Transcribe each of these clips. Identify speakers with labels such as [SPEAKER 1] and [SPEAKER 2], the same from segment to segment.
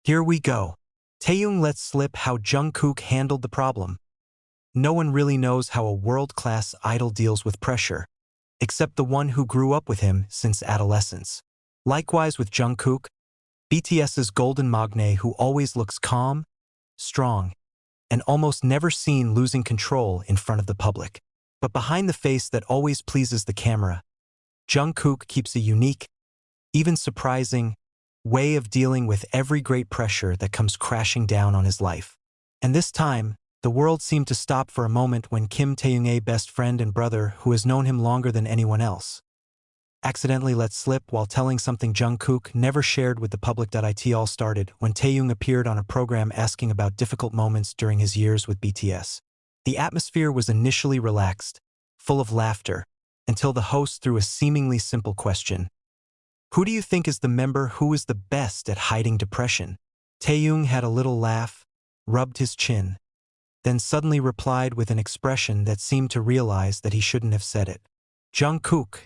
[SPEAKER 1] Here we go. Taehyung lets slip how Jungkook handled the problem. No one really knows how a world-class idol deals with pressure, except the one who grew up with him since adolescence. Likewise with Jungkook, BTS's golden magne who always looks calm, strong, and almost never seen losing control in front of the public. But behind the face that always pleases the camera, Jungkook keeps a unique, even surprising, way of dealing with every great pressure that comes crashing down on his life. And this time, the world seemed to stop for a moment when Kim Taehyung, best friend and brother who has known him longer than anyone else, accidentally let slip while telling something Jungkook never shared with the public. It all started when Taehyung appeared on a program asking about difficult moments during his years with BTS. The atmosphere was initially relaxed, full of laughter, until the host threw a seemingly simple question. Who do you think is the member who is the best at hiding depression? Taehyung had a little laugh, rubbed his chin, then suddenly replied with an expression that seemed to realize that he shouldn't have said it. Jungkook.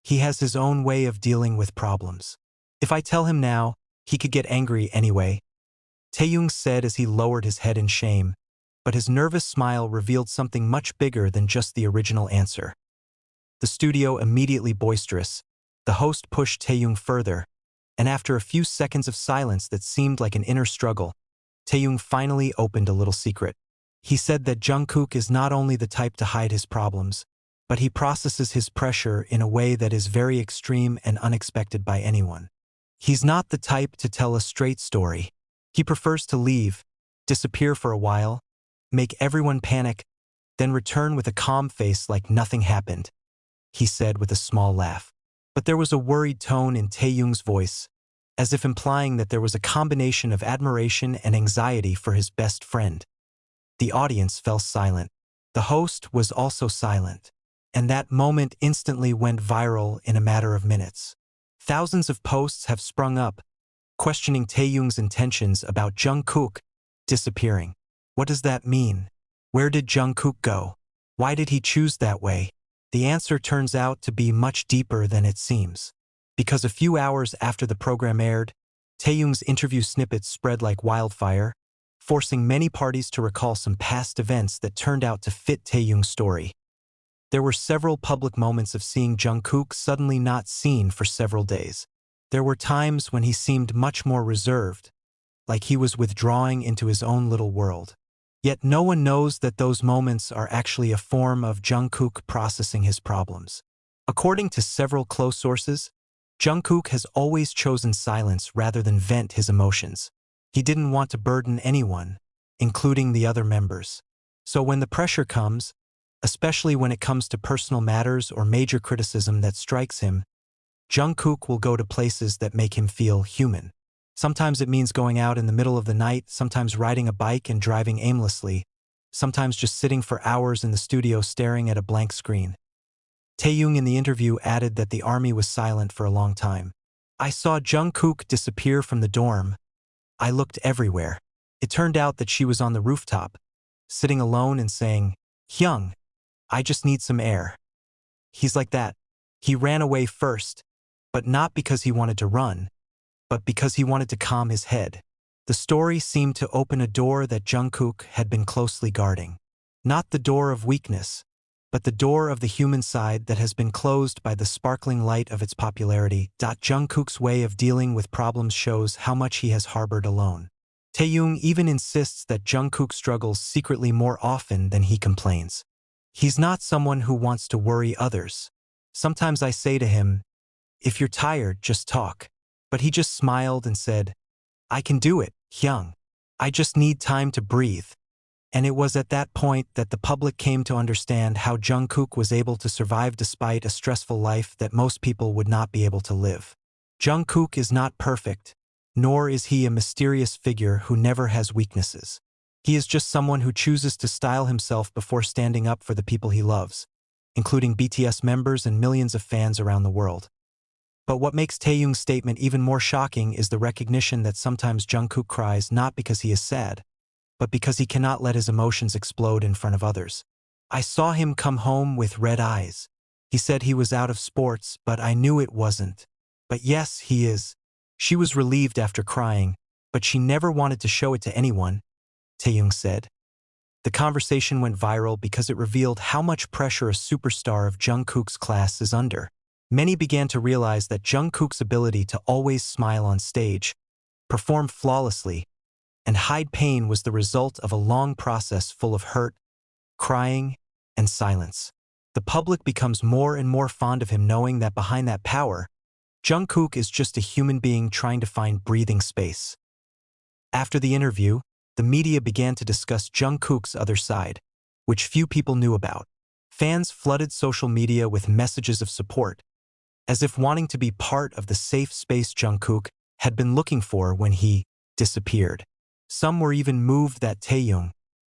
[SPEAKER 1] He has his own way of dealing with problems. If I tell him now, he could get angry anyway, Taehyung said as he lowered his head in shame, but his nervous smile revealed something much bigger than just the original answer. The studio immediately boisterous. The host pushed Taehyung further, and after a few seconds of silence that seemed like an inner struggle, Taehyung finally opened a little secret. He said that Jungkook is not only the type to hide his problems, but he processes his pressure in a way that is very extreme and unexpected by anyone. He's not the type to tell a straight story. He prefers to leave, disappear for a while, make everyone panic, then return with a calm face like nothing happened, he said with a small laugh. But there was a worried tone in Taehyung's voice, as if implying that there was a combination of admiration and anxiety for his best friend. The audience fell silent. The host was also silent, and that moment instantly went viral in a matter of minutes. Thousands of posts have sprung up, questioning Taehyung's intentions about Jungkook disappearing. What does that mean? Where did Jungkook go? Why did he choose that way? The answer turns out to be much deeper than it seems. Because a few hours after the program aired, Taehyung's interview snippets spread like wildfire, forcing many parties to recall some past events that turned out to fit Taehyung's story. There were several public moments of seeing Jungkook suddenly not seen for several days. There were times when he seemed much more reserved, like he was withdrawing into his own little world. Yet no one knows that those moments are actually a form of Jungkook processing his problems. According to several close sources, Jungkook has always chosen silence rather than vent his emotions. He didn't want to burden anyone, including the other members. So when the pressure comes, especially when it comes to personal matters or major criticism that strikes him, Jungkook will go to places that make him feel human. Sometimes it means going out in the middle of the night, sometimes riding a bike and driving aimlessly, sometimes just sitting for hours in the studio staring at a blank screen. Taehyung in the interview added that the army was silent for a long time. I saw Jungkook disappear from the dorm. I looked everywhere. It turned out that she was on the rooftop, sitting alone and saying, "Hyung, I just need some air." He's like that. He ran away first, but not because he wanted to run, but because he wanted to calm his head. The story seemed to open a door that Jungkook had been closely guarding. Not the door of weakness, but the door of the human side that has been closed by the sparkling light of its popularity. Jungkook's way of dealing with problems shows how much he has harbored alone. Taehyung even insists that Jungkook struggles secretly more often than he complains. He's not someone who wants to worry others. Sometimes I say to him, "If you're tired, just talk." But he just smiled and said, "I can do it, Hyung. I just need time to breathe." And it was at that point that the public came to understand how Jungkook was able to survive despite a stressful life that most people would not be able to live. Jungkook is not perfect, nor is he a mysterious figure who never has weaknesses. He is just someone who chooses to style himself before standing up for the people he loves, including BTS members and millions of fans around the world. But what makes Taehyung's statement even more shocking is the recognition that sometimes Jungkook cries not because he is sad, but because he cannot let his emotions explode in front of others. I saw him come home with red eyes. He said he was out of sports, but I knew it wasn't. But yes, he is. She was relieved after crying, but she never wanted to show it to anyone, Taehyung said. The conversation went viral because it revealed how much pressure a superstar of Jungkook's class is under. Many began to realize that Jungkook's ability to always smile on stage, perform flawlessly, and hide pain was the result of a long process full of hurt, crying, and silence. The public becomes more and more fond of him, knowing that behind that power, Jungkook is just a human being trying to find breathing space. After the interview, the media began to discuss Jungkook's other side, which few people knew about. Fans flooded social media with messages of support, as if wanting to be part of the safe space Jungkook had been looking for when he disappeared. Some were even moved that Taehyung,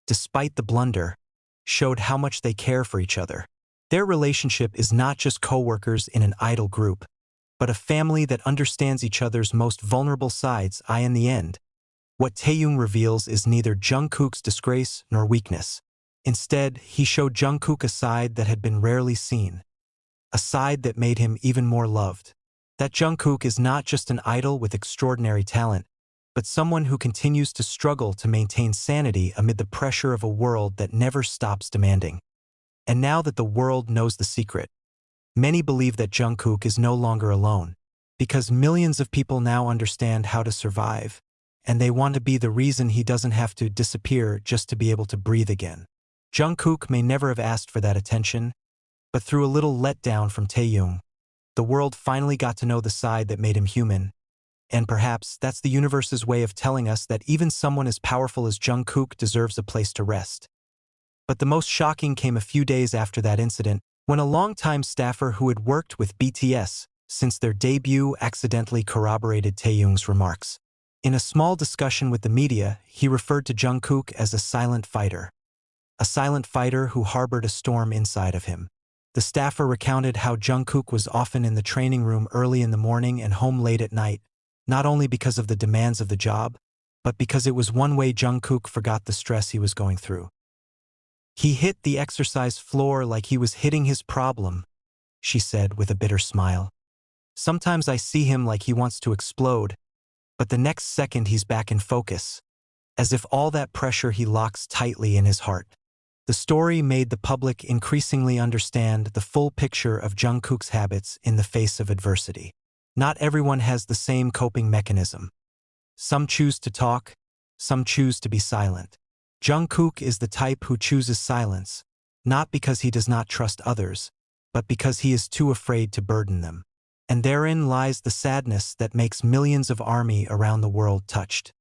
[SPEAKER 1] despite the blunder, showed how much they care for each other. Their relationship is not just co-workers in an idol group, but a family that understands each other's most vulnerable sides. In the end, what Taehyung reveals is neither Jungkook's disgrace nor weakness. Instead, he showed Jungkook a side that had been rarely seen, a side that made him even more loved. That Jungkook is not just an idol with extraordinary talent, but someone who continues to struggle to maintain sanity amid the pressure of a world that never stops demanding. And now that the world knows the secret, many believe that Jungkook is no longer alone, because millions of people now understand how to survive, and they want to be the reason he doesn't have to disappear just to be able to breathe again. Jungkook may never have asked for that attention, but through a little letdown from Taehyung, the world finally got to know the side that made him human. And perhaps that's the universe's way of telling us that even someone as powerful as Jungkook deserves a place to rest. But the most shocking came a few days after that incident, when a longtime staffer who had worked with BTS since their debut accidentally corroborated Taehyung's remarks. In a small discussion with the media, he referred to Jungkook as a silent fighter who harbored a storm inside of him. The staffer recounted how Jungkook was often in the training room early in the morning and home late at night, not only because of the demands of the job, but because it was one way Jungkook forgot the stress he was going through. He hit the exercise floor like he was hitting his problem, she said with a bitter smile. Sometimes I see him like he wants to explode, but the next second he's back in focus, as if all that pressure he locks tightly in his heart. The story made the public increasingly understand the full picture of Jungkook's habits in the face of adversity. Not everyone has the same coping mechanism. Some choose to talk, some choose to be silent. Jungkook is the type who chooses silence, not because he does not trust others, but because he is too afraid to burden them. And therein lies the sadness that makes millions of ARMY around the world touched.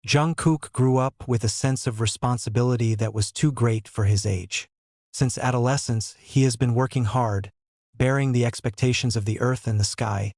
[SPEAKER 1] Jungkook grew up with a sense of responsibility that was too great for his age. Since adolescence, he has been working hard, bearing the expectations of the earth and the sky,